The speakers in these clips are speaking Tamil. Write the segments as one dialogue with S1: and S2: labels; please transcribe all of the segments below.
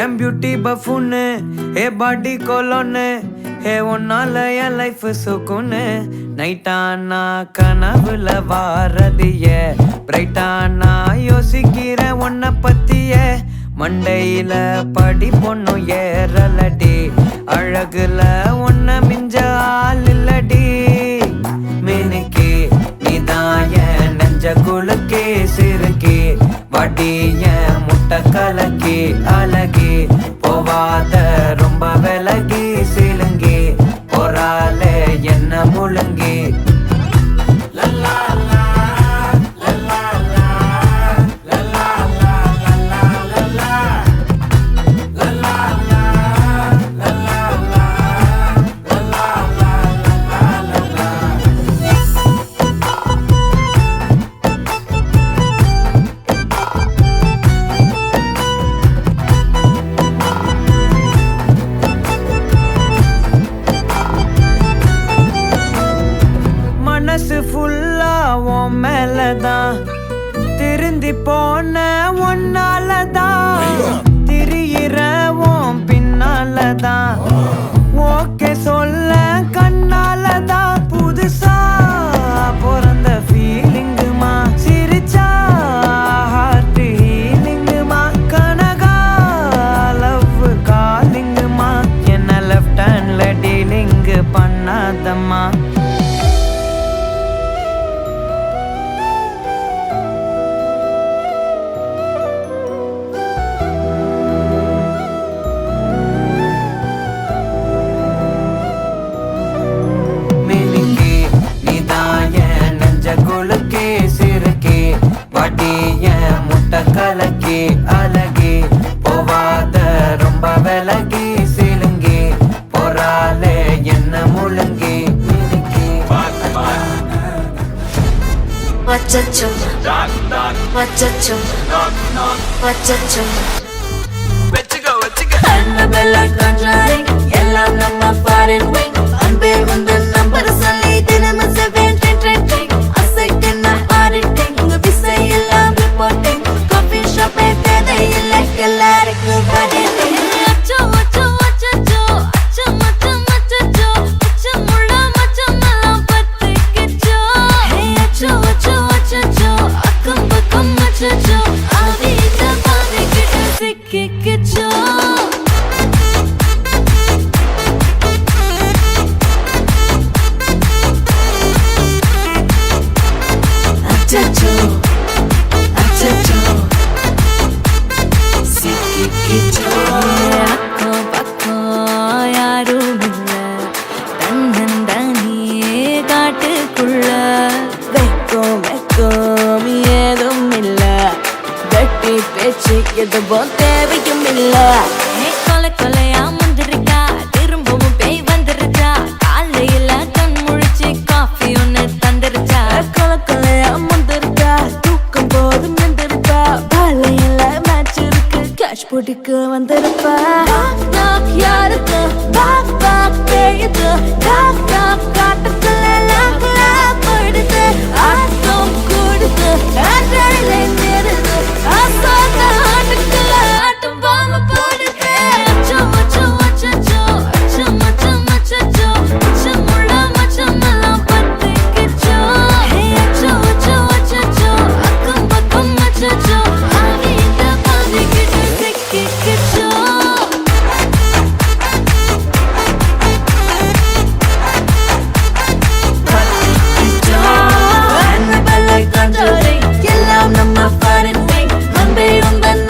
S1: என் பியூட்டி பஃபுன்னு ஏ பாடி கொலோன்னு ஏ ஒன்னால என் லைஃப் சுக்குன்னு நைட்டானா கனவுல வாரதிய பிரைட்டானா யோசிக்கிற உன்னை பத்திய மண்டையில படி பொண்ணும் ஏறலடி அழகுல உன்னை மிஞ்ச ஆள் இல்லடி மினுக்கி நீதான் என் நெஞ்ச குலுக்கி சிறுக்கி வடிய முட்டை கலக்கி அழகி போவாத ரொம்ப விலகி சிலுங்கி போறாலே என்ன முழுங்கி மனசு ஃபுல்லா உன் மேலதான் திருந்தி போன ஒன்னாலதான் திரியிற உன் பின்னாலதான் ஓகே சொல்ல கண்ணாலதான் புதுசா பிறந்த ஃபீலிங்குமா சிரிச்சா ஹார்ட் ஹீலிங்குமா கனகா லவ் காலிங்குமா என்ன லெஃப்ட் ஹேண்ட்ல டீலிங் பண்ணாதம்மா கலக்கி அழகி போவாத ரொம்ப விலகி சிலுங்கி போறாலே என்ன முழுங்கி
S2: வச்சச்சோ வச்சச்சோ வச்சச்சோ Annabella conjuring எல்லாம் நம்ம foreign wing அன்பே வந்து நம்பர் சொல்லி தினமும் 7 trending அசைக்கின auditing உங்க விசை எல்லாம் reporting coffee shop தேதையில்லை எல்லாருக்கும் பதில் அச்சோ அச்சோ அச்சோ அச்சோ மச்சம் அச்சோ அச்சம் முள்ள மச்சம் எல்லாம் பத்திக்கிச்சோ அச்சோ அச்சோ அச்சோ அக்கம் பக்கம் அச்சோ ஆவித பாவிக்கிட்டு சிக்கிக்கிச்சோ அச்சோ அச்சோ சிக்கிக்கிச்சோ அக்கம் பக்கம் யாரும் இல்ல தன்னந்தனியே காட்டுக்குள்ள வெக்கம் வெக்கம் ஏதும் இல்ல வெட்டி பேச்சு எதுவும் தேவையும் இல்ல கொலை கொலையா முந்திருக்கா திரும்பவும் பேய் வந்துருச்சா காலையில கண் முழிச்சு காஃபி ஒன்னு தந்துருச்சா கொலை கொலையா முந்திருக்கா தூக்கம் போதும் நின்றுருக்கா பாலையில மேட்ச் இருக்கு கேஷ் போட்டுக்கு வந்திருப்பா யாருக்கு பாக் பாக் பேயுது டாக் டாக் காட்டுக்குள்ள லாக் லாக் படுது ஆட்டம் கூடுது ஆட்டடிலே நிறுது ஆசாக ஆட்டுக்குள்ள ஆட்டம் பாம்பு போடுது அச்சோ அச்சோ அச்சோ அச்சோ மச்சம் அச்சோ அச்சம் முள்ள மச்சம் எல்லாம் பத்திக்கிச்சோ அச்சோ அச்சோ அச்சோ அக்கம் பக்கம் அச்சோ ஆவித பாவிக்கிட்டு சிக்கிக்கிச்சோ Annabella conjuring எல்லாம் நம்ம foreign wing அன்பே உந்தன்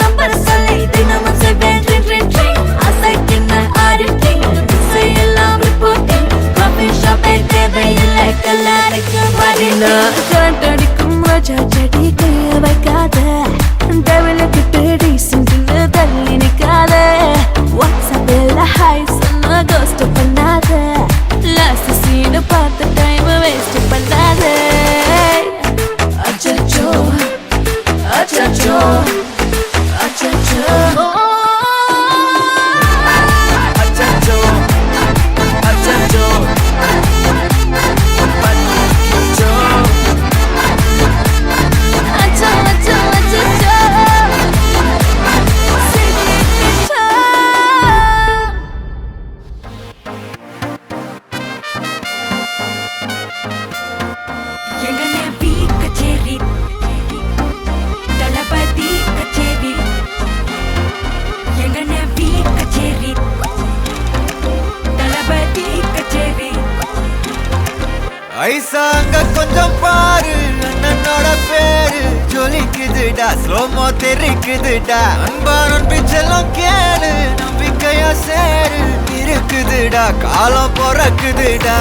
S1: சாங்க கொஞ்சம் பாரு அண்ணனோட பேரு ஜொலிக்குதுடா ஸ்லோமோ தெரிக்குதுடா அன்பானன் பிச்செல்லாம் கேளு நம்பிக்கையா சேரு இருக்குதுடா காலம் பிறக்குதுடா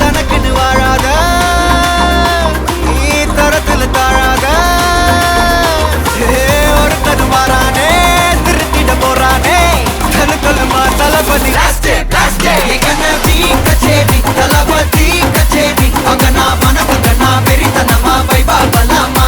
S1: தனக்குன்னு வாழாத நீ தரத்துல தாழாத ஒருத்தது மாறானே திருத்திட போறானே கலு கலுமா தளபதி கச்சேரி தளபதி கச்சேரி அங்கனா மனக்கண்ணா பெரித்தனமா வைபா பலாமா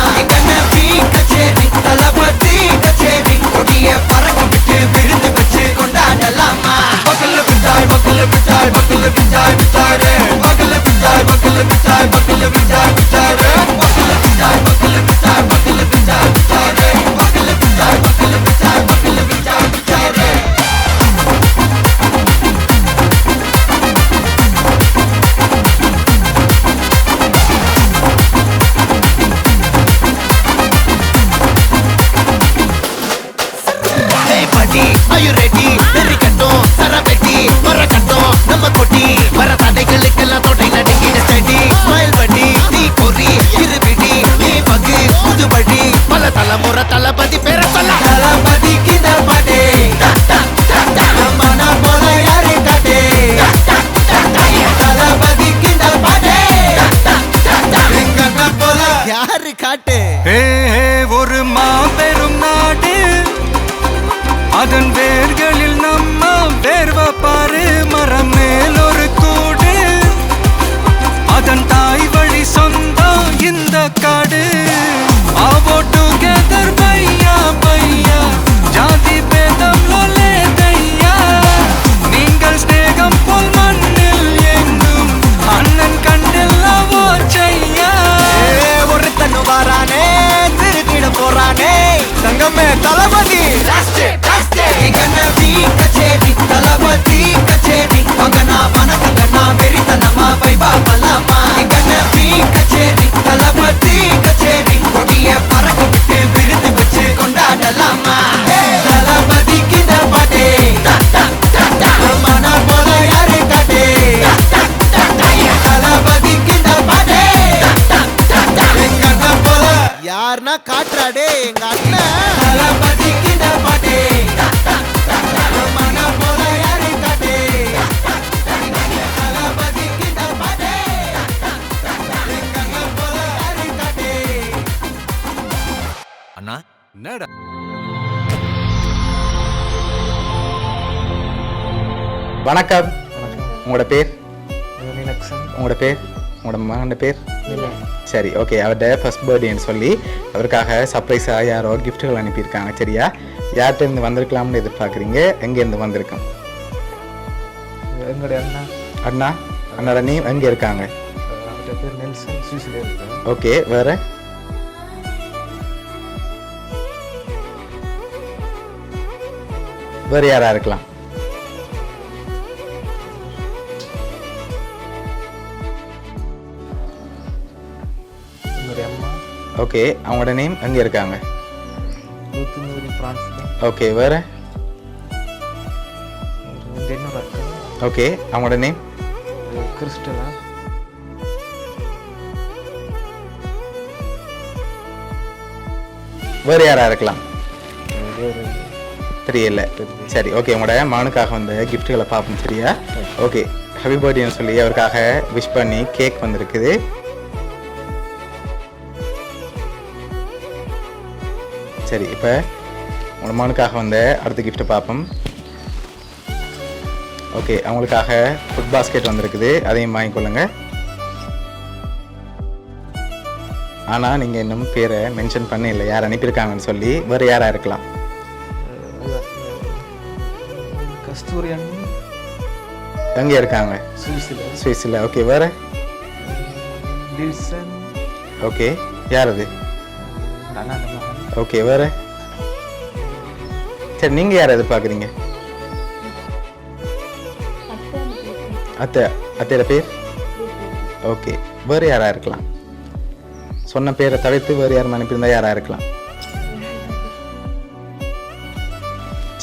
S1: கச்சேரி தளபதி கச்சேரி கொடிய பறக்க விட்டு விருந்து வச்சு கொண்டாடலாமா பக்கல்ல பிட்டாய் பக்கல்ல பிட்டாய் பக்கல்ல பிட்டாய் பிட்டாரே பக்கல்ல பிட்டாய் பக்கல்ல பிட்டாய் பக்கல்ல பிட்டாய் பிட்டாரே பக்கல்ல பிட்டாய் பக்கல்ல பிட்டாய் பக்கல்ல பிட்டாய் பிட்டாரே பக்கல்ல பிட்டாய் பக்கல்ல பிட்டாய் பக்கல்ல பிட்டாய் பிட்டாரே Are you ready? Very கட்டும் சரபெட்டி வர கட்டும் நம்ம கொட்டி வர தடைகளுக்கெல்லாம் தொடை நடுங்கிட ஸ்டடி ஸ்மைல் பண்ணி நீ பொறி இருபிடி நீ பகு புதுபடி பல தலைமுறை தளபதி பேர சொல்ல தளபதி கித பாட்டே மன போல யாரு காட்டே தளபதி கித பாட்டே எங்கண்ணா போல யாரு காட்டே ஒரு மாபெரும் நாடு அதன் வேர்களில் நம்ம வேர்வ பாரு மரம் மேல் ஒரு கூடு அதன் தாய் வழி சொந்தம் இந்த காடு ஆவோ டுகெதர் பையா பையா ஜாதி பேதம் லோலே தையா நீங்கள் ஸ்நேகம் போல் மண்ணில் எங்கும் அண்ணன் கண்டில்லவோ செய்யா ஒருத்தன் வாரானே திருத்திட போறானே சங்கமே தளபதி கச்சேரி தளபதி கச்சேரி அங்கனா மனக்கண்ணா பெரித்தனமா வைபா பலாமா கச்சேரி தளபதி கச்சேரி கொடிய பறக்க விட்டு விருந்து வச்சு கொண்டாடலாமா தளபதி கித பாட்டே மன போல யாரு காட்டே தளபதி கித பாட்டே எங்க அண்ணன் போல யாருன்னா காட்டுறாடே எங்க அண்ணன் தளபதி கித பாட்டே அண்ணா என்னடா
S3: வணக்கம். உங்களோட பேர்? உங்களோட பேர்? உங்களோட மகன் பேர்? சரி, ஓகே. அவர்கிட்ட ஃபர்ஸ்ட் பர்த்டேன்னு சொல்லி அவருக்காக சர்ப்ரைஸாக யாரோ கிஃப்ட்டுகள் அனுப்பியிருக்காங்க. சரியா? யார்கிட்ட இருந்து வந்திருக்கலாம்னு எதிர்பார்க்குறீங்க? எங்கேருந்து வந்திருக்கோம்?
S4: எங்களுடைய அண்ணா
S3: அண்ணா அண்ணோட நேம் எங்கே இருக்காங்க?
S4: அவருடைய பேர் நெல்சன், சுவிஸில் இருக்காங்க.
S3: ஓகே, வேறு? வேறு யாராக இருக்கலாம்?
S4: எங்களுடைய அம்மா
S3: ஓகே, அவங்களோட நேம் எங்கே இருக்காங்க?
S4: பிரான்ஸ்.
S3: ஓகே, வேறு?
S4: இன்னொரு அக்கா.
S3: ஓகே, அவங்களோட நேம்?
S4: கிறிஸ்டலா.
S3: வேறு யாராக இருக்கலாம்?
S4: வேறு
S3: தெரியல. சரி, ஓகே. உங்களோட மகனுக்காக வந்த கிஃப்ட்டுகளை பார்ப்போம். சரியா? ஓகே, ஹாப்பி பர்த்டேன்னு சொல்லி அவருக்காக விஷ் பண்ணி கேக் வந்திருக்குது. சரி, இப்போ உங்களோட மகனுக்காக வந்த அடுத்த கிஃப்ட்டை பார்ப்போம். ஓகே, அவங்களுக்காக ஃபுட் பாஸ்கெட் வந்திருக்குது, அதையும் வாங்கிக்கொள்ளுங்க. ஆனால் நீங்கள் இன்னும் பேரை மென்ஷன் பண்ணல, யார் அனுப்பியிருக்காங்கன்னு சொல்லி. வேறு யாராக இருக்கலாம்?
S4: கஸ்தூரி அண்ணன்
S3: எங்கே இருக்காங்க?
S4: சுவிஸில்.
S3: சுவிஸில். ஓகே, வேறு?
S4: டில்சன்.
S3: ஓகே, யார் அது?
S4: அண்ணா மகன்.
S3: ஓகே, வேறு? சரி, நீங்கள் யாரை எதிர்பார்க்குறீங்க? அத்தையோட பேர்? ஓகே, வேறு யாராக இருக்கலாம்? சொன்ன பேரை தவிர்த்து வேறு யாரும் அனுப்பியிருந்தா யாராக இருக்கலாம்?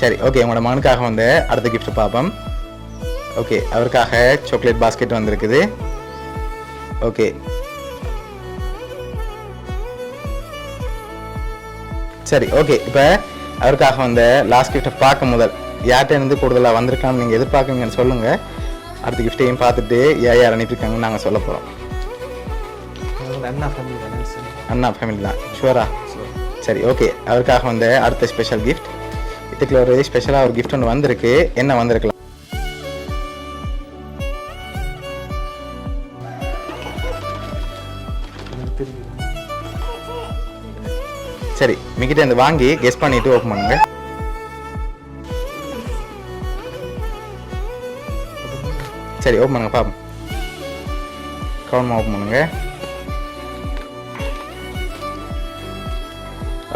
S3: சரி, ஓகே. உங்களோட மகனுக்காக வந்து அடுத்த கிஃப்ட் பார்ப்போம். ஓகே, அவருக்காக சாக்லேட் பாஸ்கெட் வந்திருக்குது. ஓகே சரி ஓகே. இப்போ அவருக்காக வந்து லாஸ்ட் கிஃப்ட்டை பார்க்க முதல் யார்கிட்ட இருந்து கூடுதலாக வந்திருக்கான்னு நீங்கள் எதிர்பார்க்குறீங்கன்னு சொல்லுங்கள். அடுத்த கிஃப்ட்டையும் பார்த்துட்டு யார் யார் அனுப்பியிருக்காங்கன்னு நாங்கள் சொல்ல போகிறோம்.
S4: அண்ணா ஃபேமிலி தானே சார்?
S3: அண்ணா ஃபேமிலி தான் ஷுவரா? சரி ஓகே. அவருக்காக வந்து அடுத்த ஸ்பெஷல் கிஃப்ட். இதுக்குள்ள ஒரு ஸ்பெஷலாக ஒரு கிஃப்ட் ஒன்று வந்திருக்கு. என்ன வந்திருக்கலாம்? சரி மிகிட்ட இருந்து வாங்கி கெஸ் பண்ணிட்டு ஓப்பன் பண்ணுங்க. சரி ஓப்பன் பண்ணுங்க பாப்போம். கவனமாக ஓப்பன் பண்ணுங்க.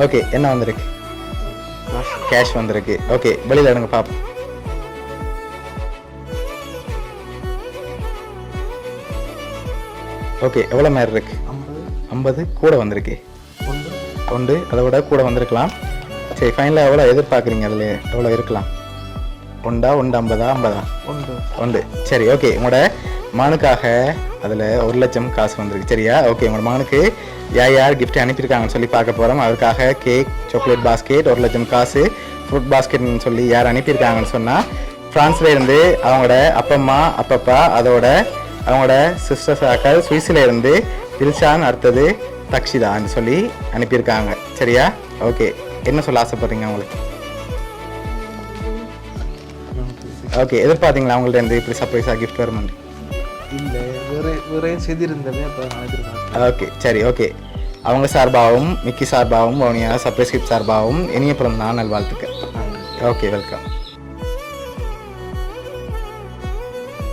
S3: ஓகே என்ன வந்திருக்கு? கேஷ் வந்திருக்கு. ஓகே வெளியில் எடுங்க பாப்போம். ஓகே எவ்வளோ மேர் இருக்கு? 50 கூட வந்திருக்கு. ஒன்று அதை விட கூட வந்திருக்கலாம். சரி ஃபைனலாக எவ்வளோ எதிர்பார்க்குறீங்க? அதில் எவ்வளோ இருக்கலாம்? ஒண்டா 50 ஒன்று. சரி ஓகே. உங்களோட மகனுக்காக அதில் 1 லட்சம் காசு வந்திருக்கு. சரியா? ஓகே உங்களோட மகனுக்கு யார் யார் கிஃப்ட் அனுப்பியிருக்காங்கன்னு சொல்லி பார்க்க போகிறோம். அவருக்காக கேக், சாக்லேட் பாஸ்கெட், 1 லட்சம் காசு, ஃப்ரூட் பாஸ்கெட்னு சொல்லி யார் அனுப்பியிருக்காங்கன்னு சொன்னால் ஃப்ரான்ஸ்லேருந்து அவங்களோட அப்பம்மா அப்பப்பா, அதோட அவங்களோட சிஸ்டர்ஸ் ஆக்கள், சுவிஸில் இருந்து தில்ஷான், அடுத்தது தக்ஷிதான்னு சொல்லி அனுப்பியிருக்காங்க. சரியா? ஓகே என்ன சொல்ல ஆசைப்படுறீங்க உங்களுக்கு? ஓகே எதிர்பார்த்தீங்களா அவங்கள்ட்ட இருந்து இப்படி சர்ப்ரைஸாக கிஃப்ட் வருமான்னு?
S4: இல்லை வேற செய்திருந்தவே அப்போ நான்
S3: ஓகே சரி ஓகே. அவங்க சார்பாகவும் மிக்கி சார்பாகவும் வவுனியா சர்ப்ரைஸ் கிஃப்ட் சார்பாகவும் இனிய பிறந்த நாள் நல்வாழ்த்துக்கள். Okay welcome.